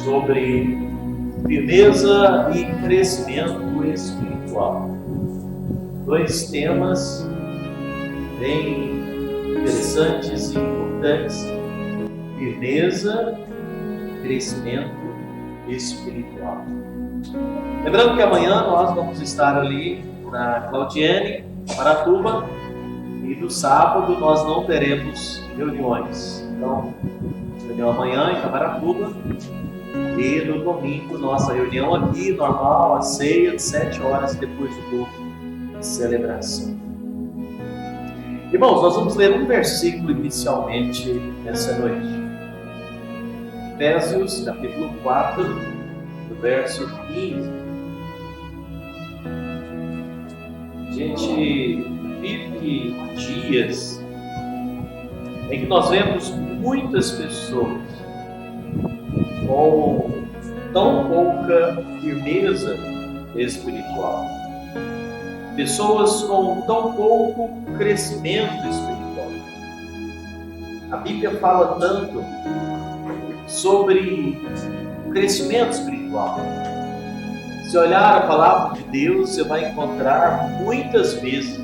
sobre firmeza e crescimento espiritual. Dois temas bem interessantes e importantes: firmeza, crescimento espiritual. Lembrando que amanhã nós vamos estar ali na Claudiane, Maratuba, e no sábado nós não teremos reuniões. Então, reunião amanhã em Camaratuba e no domingo nossa reunião aqui, normal, a ceia, 7 horas depois do culto de celebração. Irmãos, nós vamos ler um versículo inicialmente nessa noite. Efésios, capítulo 4, do verso 15. A gente vive dias em que nós vemos muitas pessoas com tão pouca firmeza espiritual, pessoas com tão pouco crescimento espiritual. A Bíblia fala tanto sobre crescimento espiritual. Se olhar a palavra de Deus, você vai encontrar muitas vezes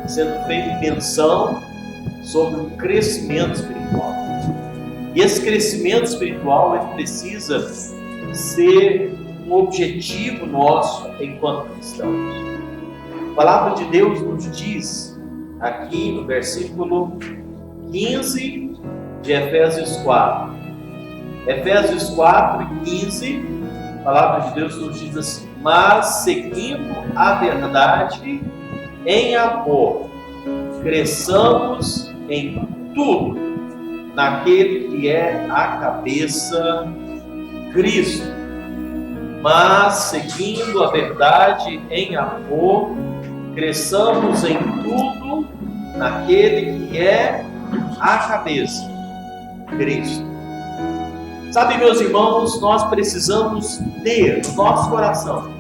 sendo feita menção sobre o crescimento espiritual. E esse crescimento espiritual, ele precisa ser um objetivo nosso enquanto cristãos. A palavra de Deus nos diz aqui no versículo 15 de Efésios 4. Efésios 4, 15, a palavra de Deus nos diz assim: mas seguindo a verdade em amor, cresçamos em tudo naquele que é a cabeça, Cristo. Mas seguindo a verdade em amor, cresçamos em tudo naquele que é a cabeça, Cristo. Sabe, meus irmãos, nós precisamos ter no nosso coração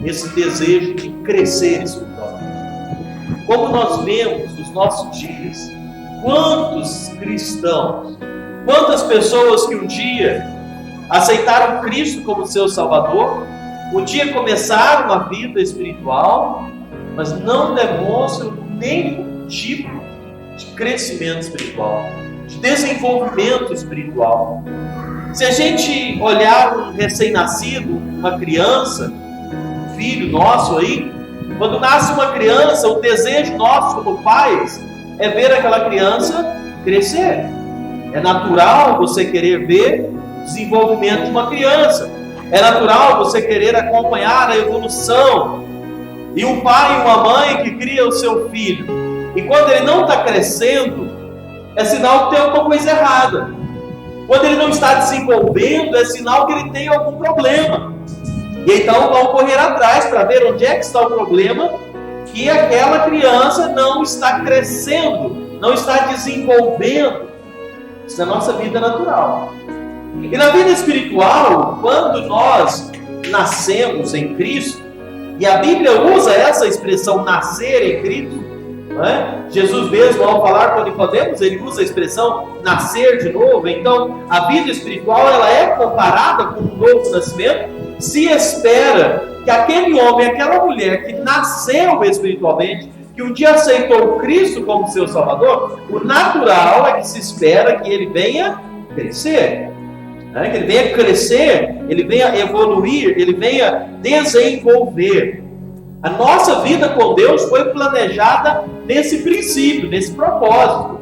esse desejo de crescer espiritualmente. Como nós vemos nos nossos dias, quantos cristãos, quantas pessoas que um dia aceitaram Cristo como seu Salvador, um dia começaram uma vida espiritual, mas não demonstram nenhum tipo de crescimento espiritual, de desenvolvimento espiritual. Se a gente olhar um recém-nascido, uma criança, um filho nosso aí, quando nasce uma criança, o desejo nosso como pais é ver aquela criança crescer. É natural você querer ver o desenvolvimento de uma criança. É natural você querer acompanhar a evolução. E um pai e uma mãe que cria o seu filho, e quando ele não está crescendo, é sinal que tem alguma coisa errada. Quando ele não está desenvolvendo, é sinal que ele tem algum problema. E então vão correr atrás para ver onde é que está o problema, que aquela criança não está crescendo, não está desenvolvendo. Isso é a nossa vida natural. E na vida espiritual, quando nós nascemos em Cristo, e a Bíblia usa essa expressão nascer em Cristo, não é? Jesus mesmo, ao falar com Nicodemos, ele usa a expressão nascer de novo. Então, a vida espiritual ela é comparada com um novo nascimento. Se espera que aquele homem, aquela mulher que nasceu espiritualmente, que um dia aceitou Cristo como seu Salvador, o natural é que se espera que ele venha crescer. Que ele venha crescer, ele venha evoluir, ele venha desenvolver. A nossa vida com Deus foi planejada nesse princípio, nesse propósito,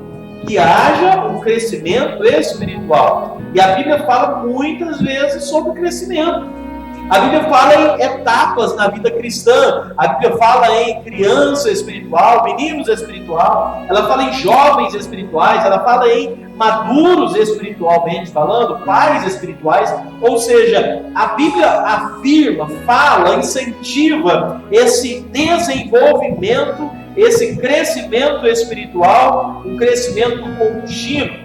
que haja um crescimento espiritual. E a Bíblia fala muitas vezes sobre crescimento. A Bíblia fala em etapas na vida cristã. A Bíblia fala em criança espiritual, meninos espiritual. Ela fala em jovens espirituais. Ela fala em maduros espiritualmente falando, pais espirituais. Ou seja, a Bíblia afirma, fala, incentiva esse desenvolvimento, esse crescimento espiritual, um crescimento contínuo.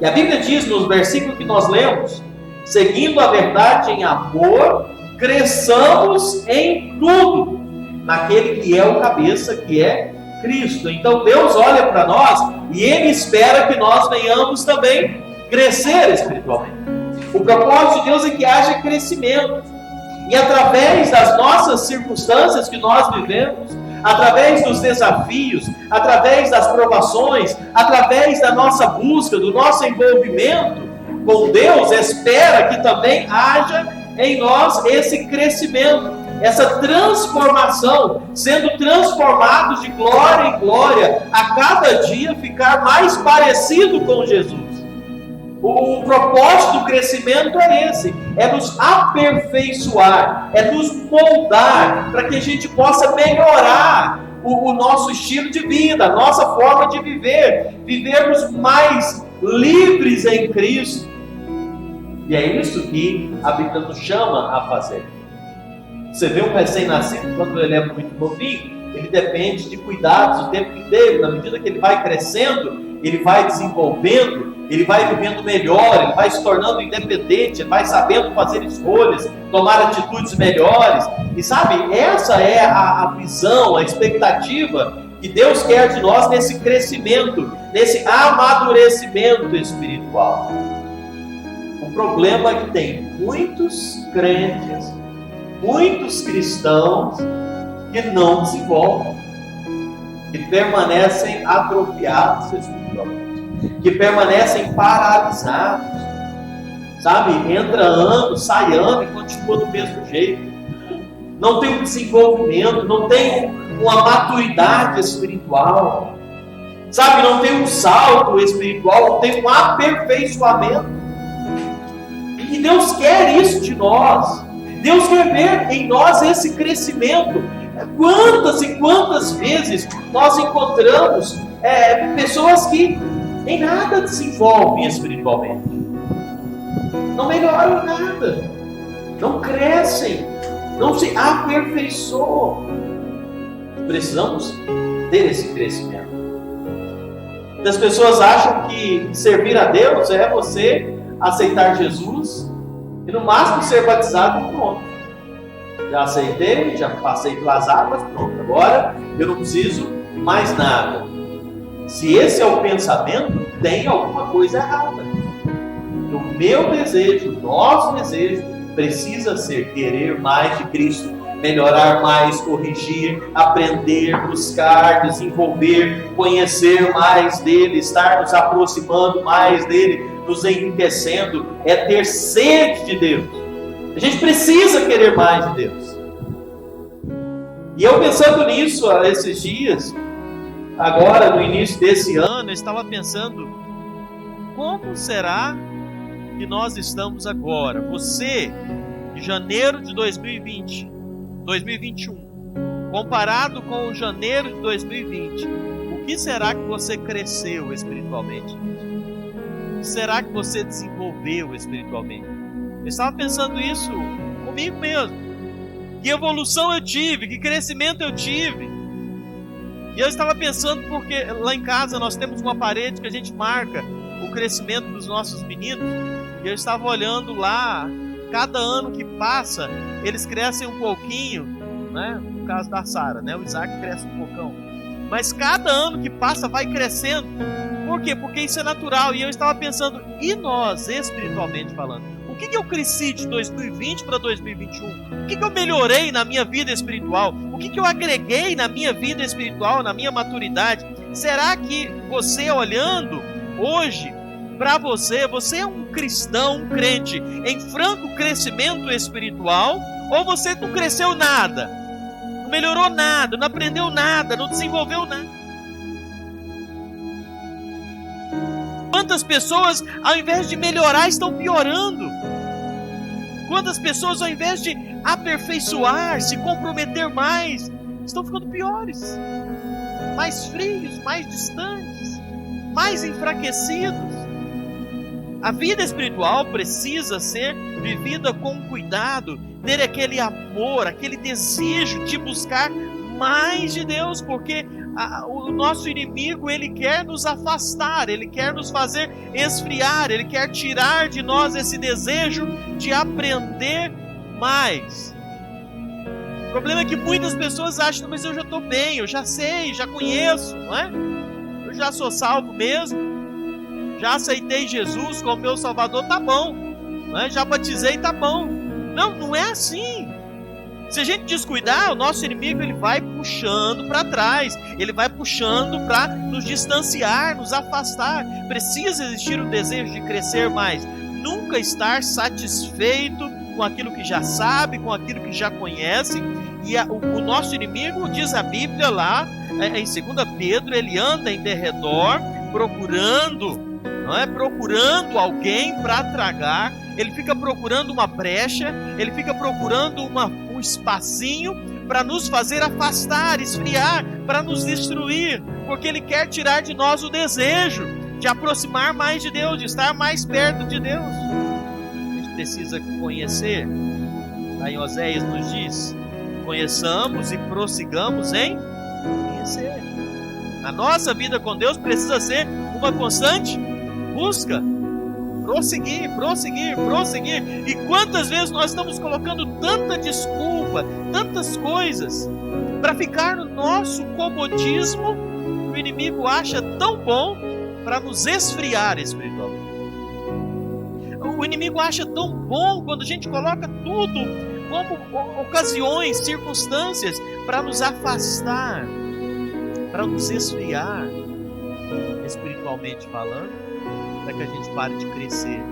E a Bíblia diz nos versículos que nós lemos: seguindo a verdade em amor, cresçamos em tudo naquele que é o cabeça, que é Cristo. Então Deus olha para nós e Ele espera que nós venhamos também crescer espiritualmente. O propósito de Deus é que haja crescimento. E através das nossas circunstâncias que nós vivemos, através dos desafios, através das provações, através da nossa busca, do nosso envolvimento com Deus, espera que também haja em nós esse crescimento, essa transformação, sendo transformados de glória em glória, a cada dia ficar mais parecido com Jesus. O propósito do crescimento é esse, é nos aperfeiçoar, é nos moldar, para que a gente possa melhorar o nosso estilo de vida, a nossa forma de viver, vivermos mais livres em Cristo. E é isso que a Bíblia nos chama a fazer. Você vê um recém-nascido, quando ele é muito novinho, ele depende de cuidados o tempo inteiro. Na medida que ele vai crescendo, ele vai desenvolvendo, ele vai vivendo melhor, ele vai se tornando independente, ele vai sabendo fazer escolhas, tomar atitudes melhores. E sabe, essa é a visão, a expectativa que Deus quer de nós nesse crescimento, nesse amadurecimento espiritual. O problema é que tem muitos crentes, muitos cristãos que não desenvolvem, que permanecem atrofiados espiritualmente, que permanecem paralisados, sabe? Entra ano, sai ano e continua do mesmo jeito. Não tem um desenvolvimento, não tem uma maturidade espiritual, sabe? Não tem um salto espiritual, não tem um aperfeiçoamento. E Deus quer isso de nós. Deus quer ver em nós esse crescimento. Quantas e quantas vezes nós encontramos pessoas que em nada desenvolvem espiritualmente, não melhoram nada, não crescem, não se aperfeiçoam. Precisamos ter esse crescimento. As pessoas acham que servir a Deus é você aceitar Jesus e no máximo ser batizado e pronto. Já aceitei, já passei pelas águas, pronto. Agora eu não preciso mais nada. Se esse é o pensamento, tem alguma coisa errada. O meu desejo, o nosso desejo, precisa ser querer mais de Cristo, melhorar mais, corrigir, aprender, buscar, desenvolver, conhecer mais dele, estar nos aproximando mais dele, nos enriquecendo, é ter sede de Deus. A gente precisa querer mais de Deus. E eu pensando nisso esses dias, agora no início desse ano, eu estava pensando, como será que nós estamos agora? Você, de janeiro de 2020, 2021, comparado com o janeiro de 2020, o que será que você cresceu espiritualmente? O que será que você desenvolveu espiritualmente? Eu estava pensando isso comigo mesmo. Que evolução eu tive, que crescimento eu tive. E eu estava pensando porque lá em casa nós temos uma parede que a gente marca o crescimento dos nossos meninos. E eu estava olhando lá, cada ano que passa, eles crescem um pouquinho, né? No caso da Sara, né? O Isaac cresce um poucão. Mas cada ano que passa vai crescendo. Por quê? Porque isso é natural. E eu estava pensando, e nós, espiritualmente falando? O que eu cresci de 2020 para 2021? O que eu melhorei na minha vida espiritual? O que eu agreguei na minha vida espiritual, na minha maturidade? Será que você olhando hoje para você é um cristão, um crente em franco crescimento espiritual? Ou você não cresceu nada? Não melhorou nada, não aprendeu nada, não desenvolveu nada? Quantas pessoas, ao invés de melhorar, estão piorando? Quantas pessoas, ao invés de aperfeiçoar, se comprometer mais, estão ficando piores, mais frios, mais distantes, mais enfraquecidos? A vida espiritual precisa ser vivida com cuidado, ter aquele amor, aquele desejo de buscar mais de Deus, porque o nosso inimigo, ele quer nos afastar, ele quer nos fazer esfriar, ele quer tirar de nós esse desejo de aprender mais. O problema é que muitas pessoas acham, mas eu já estou bem, eu já sei, já conheço, não é? Eu já sou salvo mesmo. já aceitei Jesus como meu Salvador, tá bom, né? Já batizei, tá bom. Não, não é assim. Se a gente descuidar, o nosso inimigo ele vai puxando para trás, ele vai puxando para nos distanciar, nos afastar. Precisa existir o desejo de crescer mais, nunca estar satisfeito com aquilo que já sabe, com aquilo que já conhece. E o nosso inimigo, diz a Bíblia lá, em 2 Pedro, ele anda em derredor, procurando, não é? Procurando alguém para tragar. Ele fica procurando uma brecha, ele fica procurando um espacinho para nos fazer afastar, esfriar, para nos destruir, porque ele quer tirar de nós o desejo de aproximar mais de Deus, de estar mais perto de Deus. A gente precisa conhecer. Lá em Oséias nos diz: conheçamos e prossigamos em conhecer. A nossa vida com Deus precisa ser uma constante busca. Prosseguir, prosseguir, prosseguir. E quantas vezes nós estamos colocando tanta desculpa, tantas coisas, para ficar no nosso comodismo, que o inimigo acha tão bom para nos esfriar espiritualmente. O inimigo acha tão bom quando a gente coloca tudo como ocasiões, circunstâncias, para nos afastar, para nos esfriar, espiritualmente falando, para que a gente pare de crescer,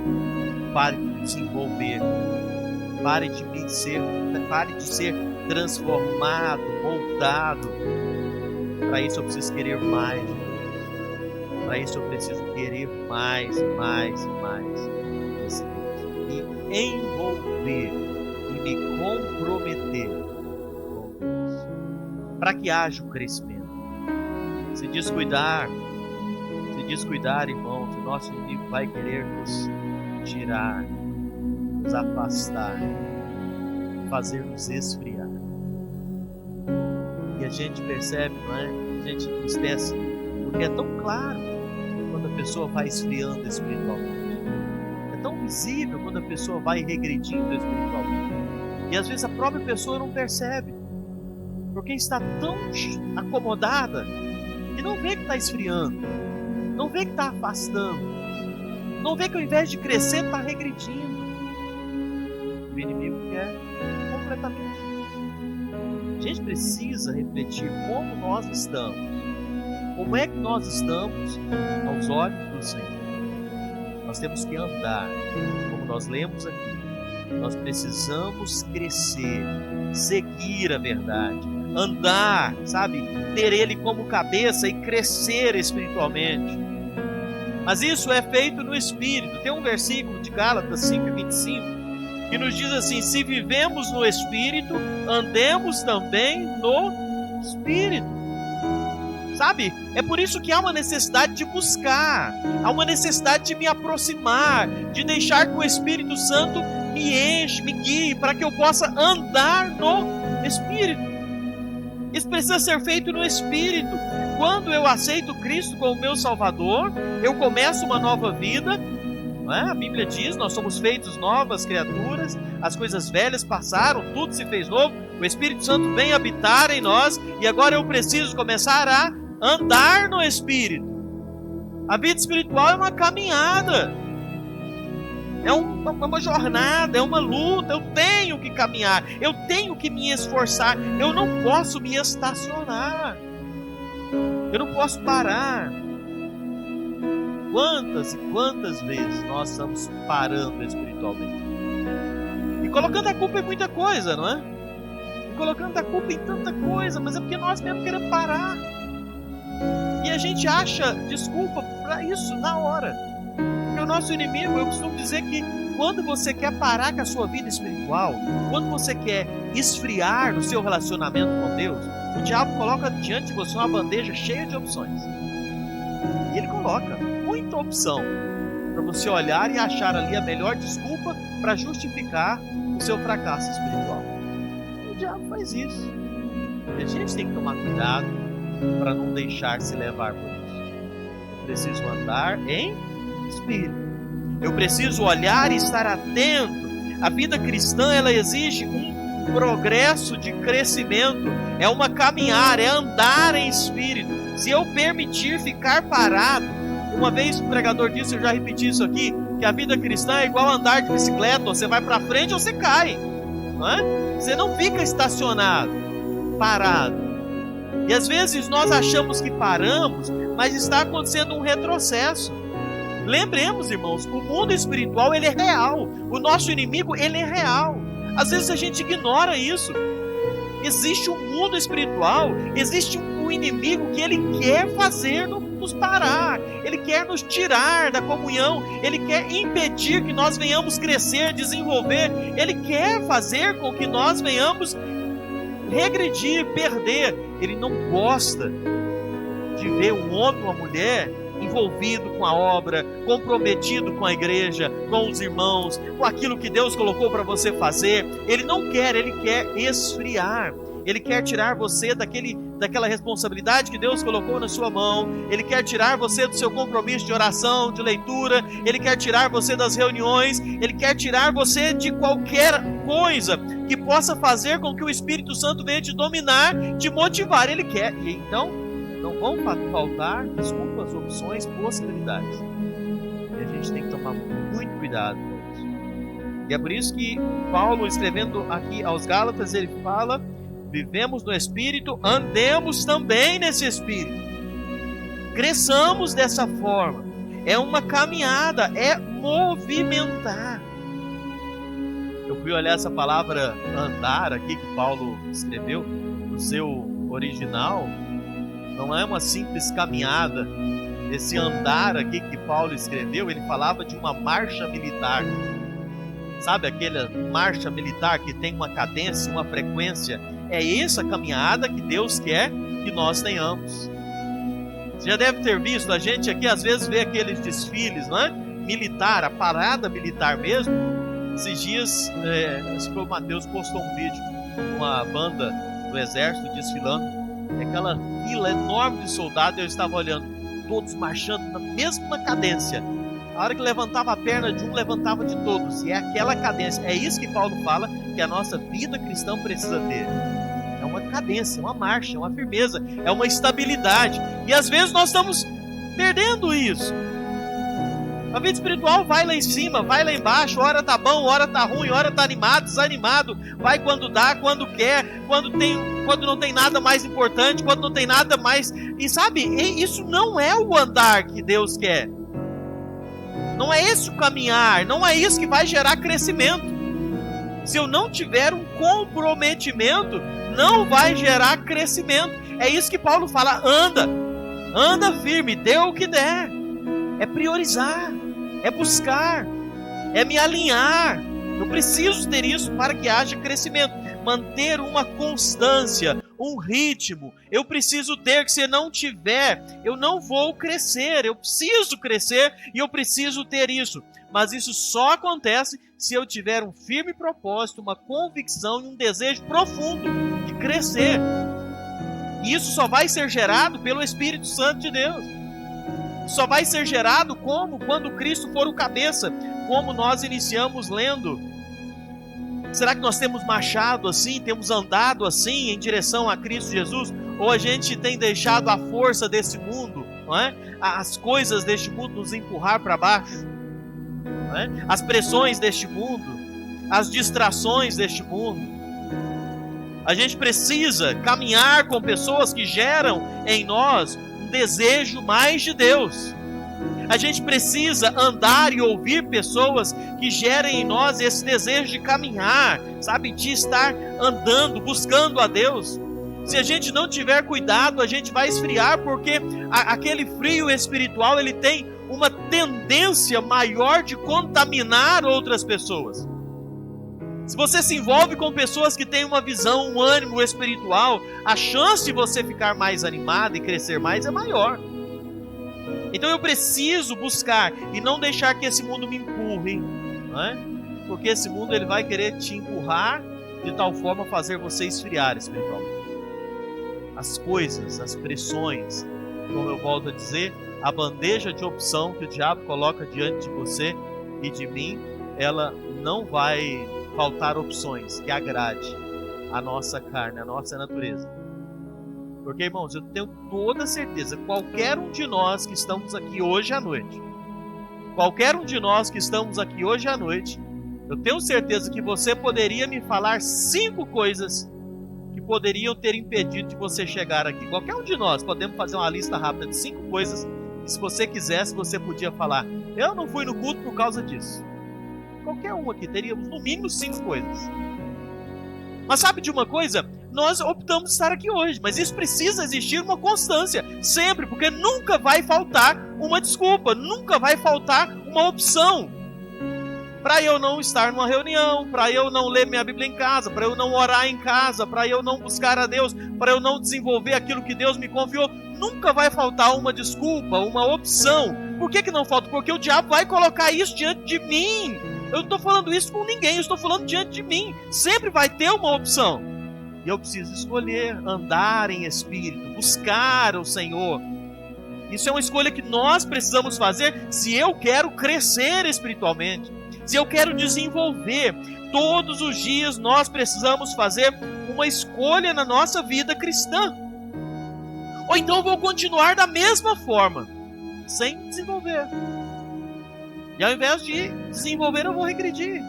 pare de desenvolver, pare de ser transformado, moldado. Para isso eu preciso querer mais de Deus. Para isso eu preciso querer mais e mais e mais. Me envolver e me comprometer com Deus. Para que haja o crescimento. Se descuidar, irmãos, o nosso inimigo vai querer nos tirar, nos afastar, fazer nos esfriar. E a gente percebe, não é? A gente entristece, porque é tão claro quando a pessoa vai esfriando espiritualmente. É tão visível quando a pessoa vai regredindo espiritualmente. E às vezes a própria pessoa não percebe, porque está tão acomodada que não vê que está esfriando. Não vê que está afastando. Não vê que ao invés de crescer, está regredindo. O inimigo quer completamente. A gente precisa refletir como nós estamos. Como é que nós estamos aos olhos do Senhor? Nós temos que andar, como nós lemos aqui. Nós precisamos crescer, seguir a verdade, andar, sabe? Ter Ele como cabeça e crescer espiritualmente. Mas isso é feito no Espírito. Tem um versículo de Gálatas 5:25 que nos diz assim: se vivemos no Espírito, andemos também no Espírito. Sabe? É por isso que há uma necessidade de buscar, há uma necessidade de me aproximar, de deixar que o Espírito Santo me enche, me guie, para que eu possa andar no Espírito. Isso precisa ser feito no Espírito. Quando eu aceito Cristo como meu Salvador, eu começo uma nova vida, não é? A Bíblia diz, nós somos feitos novas criaturas, as coisas velhas passaram, tudo se fez novo, o Espírito Santo vem habitar em nós, e agora eu preciso começar a andar no Espírito. A vida espiritual é uma caminhada, é uma jornada, é uma luta. Eu tenho que caminhar, eu tenho que me esforçar, eu não posso me estacionar, eu não posso parar. Quantas e quantas vezes nós estamos parando espiritualmente e colocando a culpa em muita coisa, não é? E colocando a culpa em tanta coisa, mas é porque nós mesmo queremos parar. E a gente acha desculpa para isso na hora. Porque o nosso inimigo, eu costumo dizer que quando você quer parar com a sua vida espiritual, quando você quer esfriar no seu relacionamento com Deus, o diabo coloca diante de você uma bandeja cheia de opções. E ele coloca muita opção para você olhar e achar ali a melhor desculpa para justificar o seu fracasso espiritual. E o diabo faz isso. E a gente tem que tomar cuidado para não deixar se levar por isso. Eu preciso andar em Espírito. Eu preciso olhar e estar atento. A vida cristã, ela exige um progresso de crescimento. É uma caminhar, é andar em Espírito. Se eu permitir ficar parado, Uma vez o pregador disse, eu já repeti isso aqui, que a vida cristã é igual andar de bicicleta, ou você vai para frente ou você cai, não é? Você não fica estacionado, parado. E às vezes nós achamos que paramos, mas está acontecendo um retrocesso. Lembremos, irmãos, o mundo espiritual ele é real, o nosso inimigo ele é real. Às vezes a gente ignora isso. Existe um mundo espiritual, existe um inimigo que ele quer fazer nos parar, ele quer nos tirar da comunhão, ele quer impedir que nós venhamos crescer, desenvolver, ele quer fazer com que nós venhamos regredir, perder. Ele não gosta de ver um homem ou uma mulher envolvido com a obra, comprometido com a igreja, com os irmãos, com aquilo que Deus colocou para você fazer. Ele não quer, ele quer esfriar. Ele quer tirar você daquela responsabilidade que Deus colocou na sua mão. Ele quer tirar você do seu compromisso de oração, de leitura. Ele quer tirar você das reuniões. Ele quer tirar você de qualquer coisa que possa fazer com que o Espírito Santo venha te dominar, te motivar. Ele quer. E então, não vão faltar desculpas, opções, possibilidades. E a gente tem que tomar muito cuidado com isso. E é por isso que Paulo, escrevendo aqui aos Gálatas, ele fala: vivemos no Espírito, andemos também nesse Espírito. Cresçamos dessa forma. É uma caminhada, é movimentar. Eu fui olhar essa palavra andar aqui que Paulo escreveu no seu original. Não é uma simples caminhada. Esse andar aqui que Paulo escreveu, ele falava de uma marcha militar. Sabe aquela marcha militar que tem uma cadência, uma frequência? É essa caminhada que Deus quer que nós tenhamos. Você já deve ter visto, a gente aqui às vezes vê aqueles desfiles, não é? Militar, a parada militar mesmo. Esses dias, acho que o Mateus postou um vídeo de uma banda do exército desfilando. Aquela fila enorme de soldados, eu estava olhando, todos marchando na mesma cadência. A hora que levantava a perna de um, levantava de todos. E é aquela cadência. É isso que Paulo fala que a nossa vida cristã precisa ter. É uma cadência, uma marcha, uma firmeza, é uma estabilidade. E às vezes nós estamos perdendo isso. A vida espiritual vai lá em cima, vai lá embaixo. Hora tá bom, hora tá ruim, hora tá animado, desanimado. Vai quando dá, quando quer, quando não tem nada mais importante, quando não tem nada mais. E sabe, isso não é o andar que Deus quer. Não é esse o caminhar, não é isso que vai gerar crescimento. Se eu não tiver um comprometimento, não vai gerar crescimento. É isso que Paulo fala: anda firme, dê o que der. É priorizar, é buscar, é me alinhar. Eu preciso ter isso para que haja crescimento. Manter uma constância, um ritmo. Eu preciso ter, que se não tiver, eu não vou crescer. Eu preciso crescer e eu preciso ter isso. Mas isso só acontece se eu tiver um firme propósito, uma convicção e um desejo profundo de crescer. E isso só vai ser gerado pelo Espírito Santo de Deus. Só vai ser gerado como? Quando Cristo for o cabeça, como nós iniciamos lendo. Será que nós temos marchado assim, temos andado assim em direção a Cristo Jesus? Ou a gente tem deixado a força desse mundo, não é? As coisas deste mundo nos empurrar para baixo? Não é? As pressões deste mundo, as distrações deste mundo. A gente precisa caminhar com pessoas que geram em nós um desejo mais de Deus. A gente precisa andar e ouvir pessoas que gerem em nós esse desejo de caminhar, sabe? De estar andando, buscando a Deus. Se a gente não tiver cuidado, a gente vai esfriar, porque aquele frio espiritual, ele tem uma tendência maior de contaminar outras pessoas. Se você se envolve com pessoas que têm uma visão, um ânimo espiritual, a chance de você ficar mais animado e crescer mais é maior. Então eu preciso buscar e não deixar que esse mundo me empurre, não é? Porque esse mundo ele vai querer te empurrar de tal forma a fazer você esfriar espiritualmente. As coisas, as pressões, como eu volto a dizer, a bandeja de opção que o diabo coloca diante de você e de mim, ela não vai faltar opções que agrade a nossa carne, a nossa natureza. Porque, irmãos, eu tenho toda certeza, qualquer um de nós que estamos aqui hoje à noite, eu tenho certeza que você poderia me falar 5 coisas que poderiam ter impedido de você chegar aqui. Qualquer um de nós podemos fazer uma lista rápida de 5 coisas que, se você quisesse, você podia falar: eu não fui no culto por causa disso. Qualquer um aqui teríamos no mínimo 5 coisas. Mas sabe de uma coisa? Nós optamos estar aqui hoje, mas isso precisa existir uma constância, sempre, porque nunca vai faltar uma desculpa, nunca vai faltar uma opção para eu não estar numa reunião, para eu não ler minha Bíblia em casa, para eu não orar em casa, para eu não buscar a Deus, para eu não desenvolver aquilo que Deus me confiou. Nunca vai faltar uma desculpa, uma opção. Por que não falta? Porque o diabo vai colocar isso diante de mim. Eu não estou falando isso com ninguém, eu estou falando diante de mim. Sempre vai ter uma opção. E eu preciso escolher andar em espírito, buscar o Senhor. Isso é uma escolha que nós precisamos fazer se eu quero crescer espiritualmente, se eu quero desenvolver. Todos os dias nós precisamos fazer uma escolha na nossa vida cristã. Ou então eu vou continuar da mesma forma, sem desenvolver. E ao invés de desenvolver, eu vou regredir.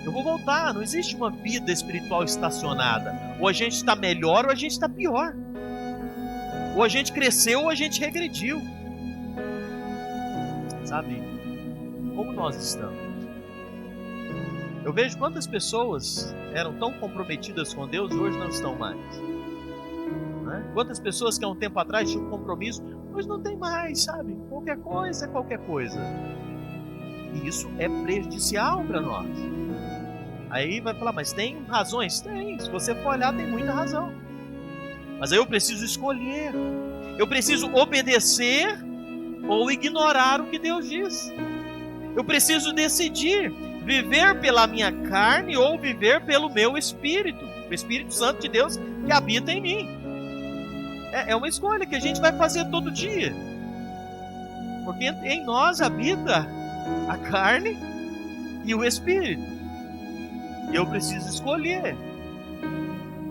Eu vou voltar. Não existe uma vida espiritual estacionada. Ou a gente está melhor ou a gente está pior. Ou a gente cresceu ou a gente regrediu. Sabe? Como nós estamos? Eu vejo quantas pessoas eram tão comprometidas com Deus e hoje não estão mais. Né? Quantas pessoas que há um tempo atrás tinham um compromisso, hoje não tem mais, sabe? Qualquer coisa é qualquer coisa. E isso é prejudicial para nós. Aí vai falar, mas tem razões? Tem. Se você for olhar, tem muita razão. Mas aí eu preciso escolher. Eu preciso obedecer ou ignorar o que Deus diz. Eu preciso decidir viver pela minha carne ou viver pelo meu Espírito. O Espírito Santo de Deus que habita em mim. É uma escolha que a gente vai fazer todo dia. Porque em nós habita a carne e o Espírito. E eu preciso escolher.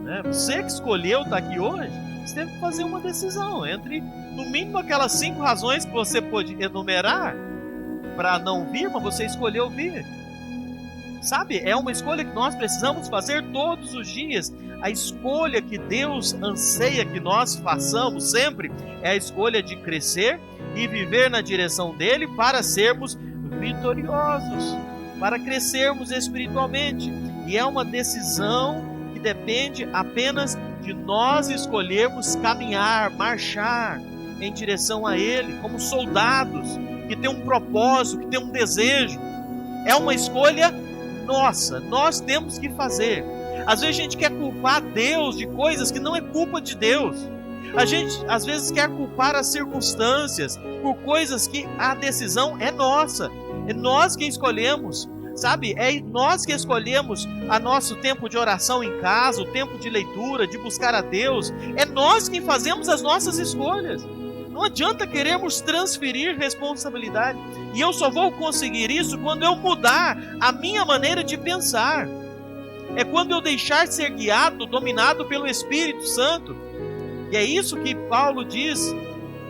Né? Você que escolheu estar aqui hoje, você teve que fazer uma decisão entre, no mínimo, aquelas 5 razões que você pode enumerar para não vir, mas você escolheu vir. Sabe, é uma escolha que nós precisamos fazer todos os dias. A escolha que Deus anseia que nós façamos sempre é a escolha de crescer e viver na direção dele para sermos vitoriosos, para crescermos espiritualmente. E é uma decisão que depende apenas de nós escolhermos caminhar, marchar em direção a ele, como soldados que têm um propósito, que têm um desejo. É uma escolha nossa, nós temos que fazer. Às vezes a gente quer culpar Deus de coisas que não é culpa de Deus. A gente às vezes quer culpar as circunstâncias por coisas que a decisão é nossa. É nós quem escolhemos, sabe? É nós que escolhemos o nosso tempo de oração em casa, o tempo de leitura, de buscar a Deus. É nós quem fazemos as nossas escolhas. Não adianta querermos transferir responsabilidade. E eu só vou conseguir isso quando eu mudar a minha maneira de pensar. É quando eu deixar ser guiado, dominado pelo Espírito Santo. E é isso que Paulo diz,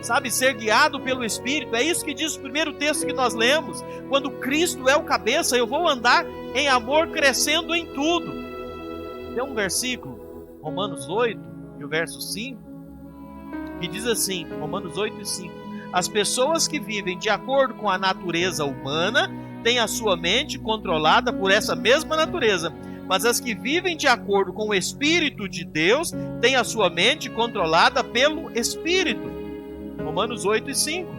sabe? Ser guiado pelo Espírito. É isso que diz o primeiro texto que nós lemos. Quando Cristo é o cabeça, eu vou andar em amor, crescendo em tudo. Tem um versículo, Romanos 8, e o verso 5, que diz assim, Romanos 8 e 5: as pessoas que vivem de acordo com a natureza humana têm a sua mente controlada por essa mesma natureza, mas as que vivem de acordo com o Espírito de Deus têm a sua mente controlada pelo Espírito. Romanos 8 e 5.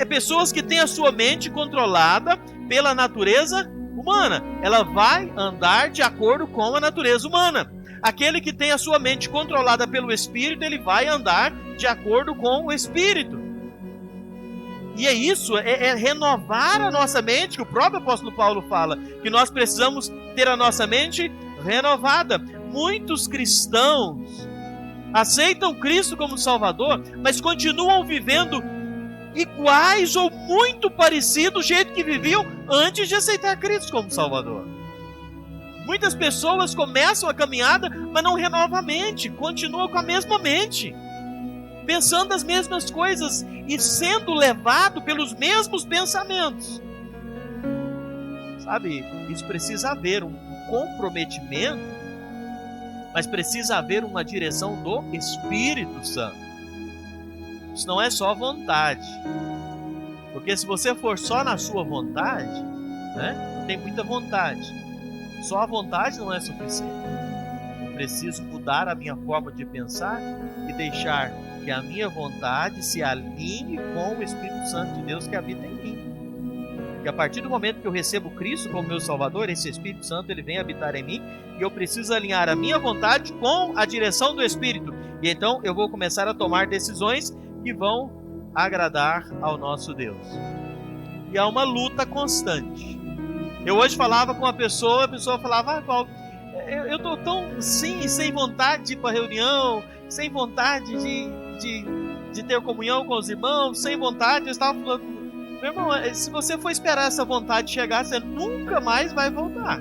Pessoas que têm a sua mente controlada pela natureza humana. Ela vai andar de acordo com a natureza humana. Aquele que tem a sua mente controlada pelo Espírito, ele vai andar de acordo com o Espírito. E é isso, é renovar a nossa mente, que o próprio apóstolo Paulo fala, que nós precisamos ter a nossa mente renovada. Muitos cristãos aceitam Cristo como Salvador, mas continuam vivendo iguais ou muito parecidos do jeito que viviam antes de aceitar Cristo como Salvador. Muitas pessoas começam a caminhada, mas não renovam a mente, continuam com a mesma mente, pensando as mesmas coisas e sendo levado pelos mesmos pensamentos. Sabe, isso precisa haver um comprometimento, mas precisa haver uma direção do Espírito Santo. Isso não é só vontade. Porque se você for só na sua vontade, né, tem muita vontade. Só a vontade não é suficiente. Eu preciso mudar a minha forma de pensar e deixar que a minha vontade se alinhe com o Espírito Santo de Deus que habita em mim. E a partir do momento que eu recebo Cristo como meu Salvador, esse Espírito Santo ele vem habitar em mim e eu preciso alinhar a minha vontade com a direção do Espírito. E então eu vou começar a tomar decisões que vão agradar ao nosso Deus. E há uma luta constante. Eu hoje falava com uma pessoa, a pessoa falava: Paulo, eu estou tão sem vontade de ir para a reunião, sem vontade de ter comunhão com os irmãos, sem vontade. Eu estava falando: meu irmão, se você for esperar essa vontade chegar, você nunca mais vai voltar.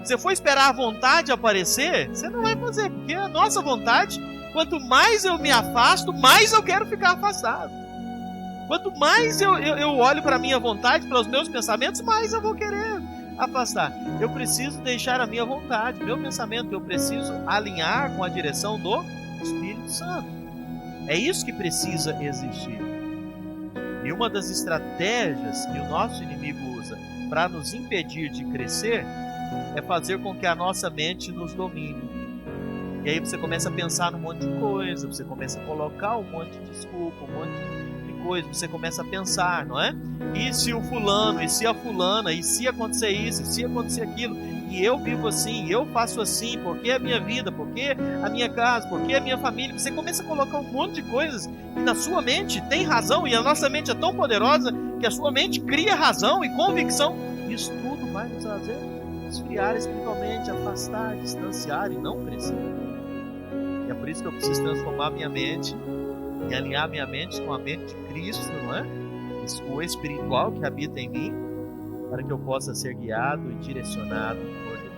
Se você for esperar a vontade aparecer, você não vai fazer, porque a nossa vontade, quanto mais eu me afasto, mais eu quero ficar afastado. Quanto mais eu olho para a minha vontade, para os meus pensamentos, mais eu vou querer afastar. Eu preciso deixar a minha vontade, meu pensamento, eu preciso alinhar com a direção do Espírito Santo. É isso que precisa existir. E uma das estratégias que o nosso inimigo usa para nos impedir de crescer é fazer com que a nossa mente nos domine. E aí você começa a pensar num monte de coisa, você começa a colocar um monte de desculpa, um monte de coisa, você começa a pensar, não é? E se o fulano, e se a fulana, e se acontecer isso, e se acontecer aquilo, e eu vivo assim, eu faço assim, porque a minha vida, porque a minha casa, porque a minha família, você começa a colocar um monte de coisas e na sua mente tem razão, e a nossa mente é tão poderosa que a sua mente cria razão e convicção. Isso tudo vai nos fazer esfriar espiritualmente, afastar, distanciar e não crescer. E é por isso que eu preciso transformar minha mente e alinhar minha mente com a mente de Cristo, não é? O espiritual que habita em mim, para que eu possa ser guiado e direcionado por Deus.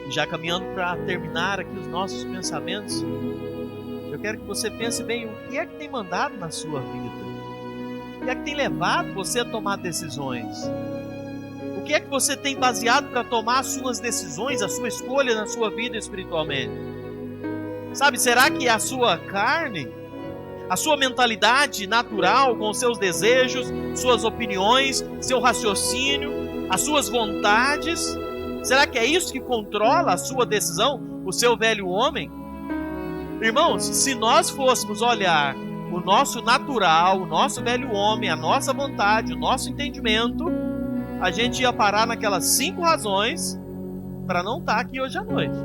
E já caminhando para terminar aqui os nossos pensamentos, eu quero que você pense bem o que é que tem mandado na sua vida, o que é que tem levado você a tomar decisões, o que é que você tem baseado para tomar as suas decisões, a sua escolha na sua vida espiritualmente. Sabe, será que a sua carne, a sua mentalidade natural, com os seus desejos, suas opiniões, seu raciocínio, as suas vontades, será que é isso que controla a sua decisão, o seu velho homem? Irmãos, se nós fôssemos olhar o nosso natural, o nosso velho homem, a nossa vontade, o nosso entendimento, a gente ia parar naquelas 5 razões para não estar aqui hoje à noite.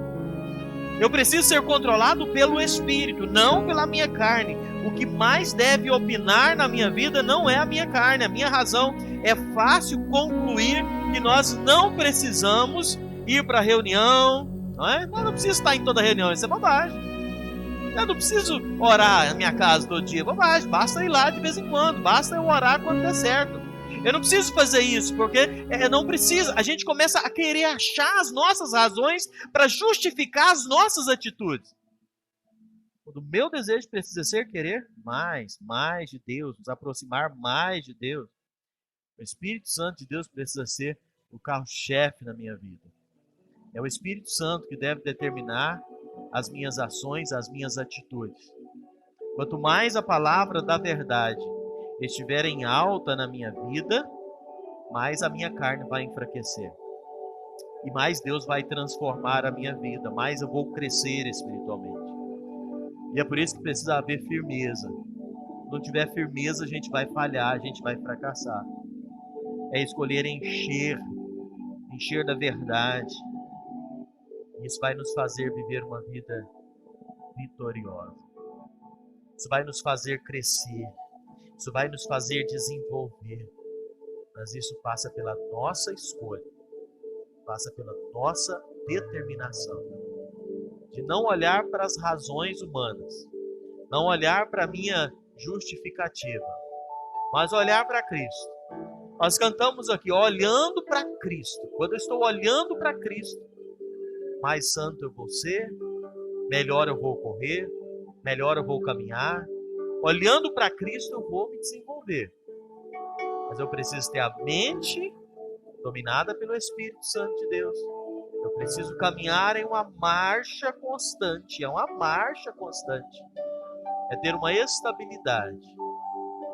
Eu preciso ser controlado pelo Espírito, não pela minha carne. O que mais deve opinar na minha vida não é a minha carne, a minha razão. É fácil concluir que nós não precisamos ir para a reunião, não é? Eu não preciso estar em toda reunião, isso é bobagem. Eu não preciso orar na minha casa todo dia, bobagem. Basta ir lá de vez em quando, basta eu orar quando der certo. Eu não preciso fazer isso, porque não precisa. A gente começa a querer achar as nossas razões para justificar as nossas atitudes. O meu desejo precisa ser querer mais de Deus, nos aproximar mais de Deus. O Espírito Santo de Deus precisa ser o carro-chefe na minha vida. É o Espírito Santo que deve determinar as minhas ações, as minhas atitudes. Quanto mais a palavra da verdade estiver em alta na minha vida, mais a minha carne vai enfraquecer. E mais Deus vai transformar a minha vida, mais eu vou crescer espiritualmente. E é por isso que precisa haver firmeza. Se não tiver firmeza, a gente vai falhar, a gente vai fracassar. É escolher encher da verdade. Isso vai nos fazer viver uma vida vitoriosa. Isso vai nos fazer crescer. Isso vai nos fazer desenvolver. Mas isso passa pela nossa escolha. Passa pela nossa determinação. De não olhar para as razões humanas. Não olhar para a minha justificativa. Mas olhar para Cristo. Nós cantamos aqui, olhando para Cristo. Quando eu estou olhando para Cristo, mais santo eu vou ser, melhor eu vou correr, melhor eu vou caminhar. Olhando para Cristo eu vou me desenvolver. Mas eu preciso ter a mente dominada pelo Espírito Santo de Deus. Eu preciso caminhar em uma marcha constante. É uma marcha constante. É ter uma estabilidade.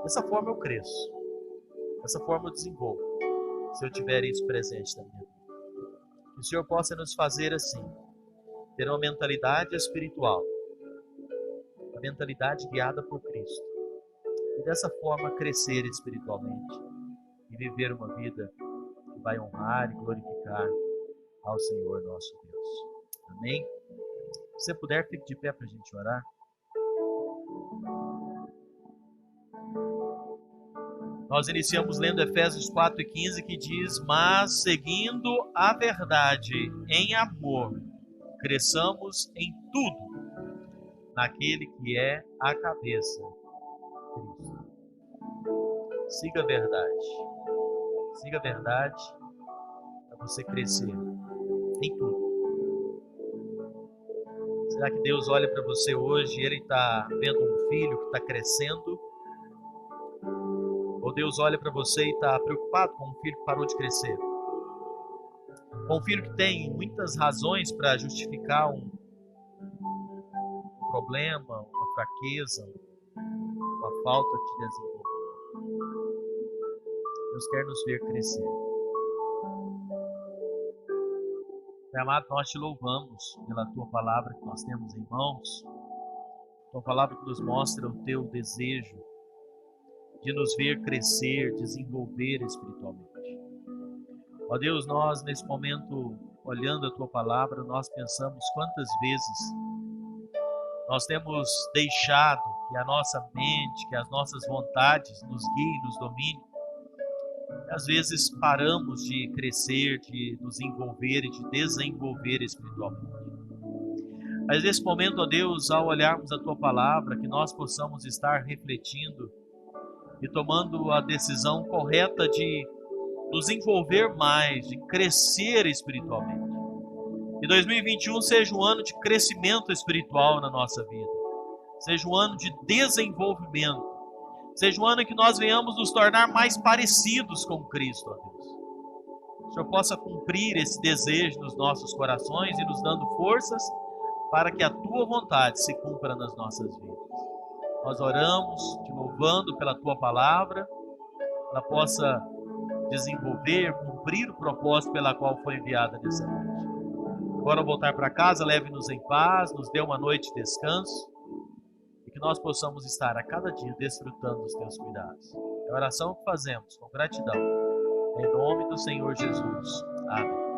Dessa forma eu cresço. Dessa forma eu desenvolvo. Se eu tiver isso presente na minha vida. Que o Senhor possa nos fazer assim. Ter uma mentalidade espiritual. Uma mentalidade guiada por Cristo. E dessa forma crescer espiritualmente. E viver uma vida que vai honrar e glorificar ao Senhor nosso Deus. Amém? Se você puder, fique de pé para a gente orar. Nós iniciamos lendo Efésios 4:15, que diz: mas seguindo a verdade em amor, cresçamos em tudo naquele que é a cabeça, Cristo. Siga a verdade. Siga a verdade para você crescer em tudo. Será que Deus olha para você hoje e Ele está vendo um filho que está crescendo? Ou Deus olha para você e está preocupado com um filho que parou de crescer? Com um filho que tem muitas razões para justificar um problema, uma fraqueza, uma falta de desenvolvimento. Deus quer nos ver crescer. Pai amado, nós te louvamos pela Tua palavra que nós temos em mãos. Tua palavra que nos mostra o Teu desejo de nos ver crescer, desenvolver espiritualmente. Ó Deus, nós nesse momento, olhando a Tua palavra, nós pensamos quantas vezes nós temos deixado que a nossa mente, que as nossas vontades nos guiem, nos dominem. E às vezes paramos de crescer, de nos envolver e de desenvolver espiritualmente. Mas nesse momento, ó Deus, ao olharmos a Tua palavra, que nós possamos estar refletindo e tomando a decisão correta de nos envolver mais, de crescer espiritualmente. Que 2021 seja um ano de crescimento espiritual na nossa vida. Seja um ano de desenvolvimento. Seja um ano em que nós venhamos nos tornar mais parecidos com Cristo, ó Deus. Que o Senhor possa cumprir esse desejo nos nossos corações e nos dando forças para que a Tua vontade se cumpra nas nossas vidas. Nós oramos, te louvando pela Tua palavra, ela possa desenvolver, cumprir o propósito pela qual foi enviada nessa noite. Agora, ao voltar para casa, leve-nos em paz, nos dê uma noite de descanso e que nós possamos estar a cada dia desfrutando dos Teus cuidados. É a oração que fazemos com gratidão. Em nome do Senhor Jesus. Amém.